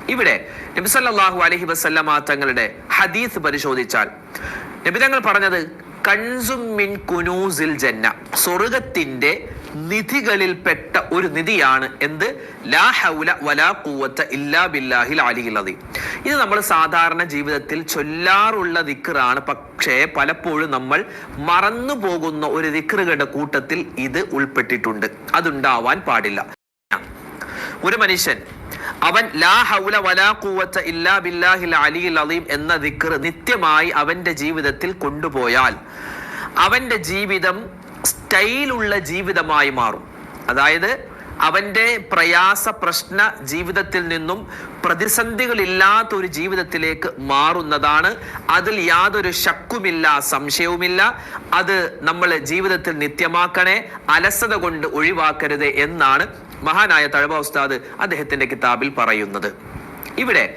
ഇവിടെ നബി സല്ലല്ലാഹു അലൈഹി വസല്ലമ തങ്ങളുടെ ഹദീസ് പരിശോധിച്ചാൽ നബി തങ്ങൾ പറഞ്ഞത് കൻസും മിൻ കുനൂസിൽ ജന്ന, സ്വർഗത്തിന്റെ നിധികളിൽപ്പെട്ട ഒരു നിധിയാണ് എന്ത്? ലാ ഹൗല വലാ ഖുവത ഇല്ലാ ബില്ലാഹിൽ അലിയിൽ അദീം. ഇത് നമ്മൾ സാധാരണ ജീവിതത്തിൽ ചൊല്ലാറുള്ള ദിക്റാണ്. പക്ഷേ പലപ്പോഴും നമ്മൾ മറന്നു പോകുന്ന ഒരു ദിക്റുകളുടെ കൂട്ടത്തിൽ ഇത് ഉൾപ്പെട്ടിട്ടുണ്ട്. അതുണ്ടാവാൻ പാടില്ല. ഒരു മനുഷ്യൻ അവൻ ലാ ഹൗല വലാ ഖുവത ഇല്ലാ ബില്ലാഹിൽ അലിയിൽ അദീം എന്ന ദിക്ർ നിത്യമായി അവന്റെ ജീവിതത്തിൽ കൊണ്ടുപോയാൽ അവന്റെ ജീവിതം സ്റ്റൈലുള്ള ജീവിതമായി മാറും. അതായത് അവന്റെ പ്രയാസ പ്രശ്ന ജീവിതത്തിൽ നിന്നും പ്രതിസന്ധികളില്ലാത്ത ഒരു ജീവിതത്തിലേക്ക് മാറുന്നതാണ്. അതിൽ യാതൊരു ശക്കുമില്ല, സംശയവുമില്ല. അത് നമ്മൾ ജീവിതത്തിൽ നിത്യമാക്കണേ, അലസത കൊണ്ട് ഒഴിവാക്കരുത് എന്നാണ് മഹാനായ തഴവ ഉസ്താദ് അദ്ദേഹത്തിന്റെ കിതാബിൽ പറയുന്നത്. ഇവിടെ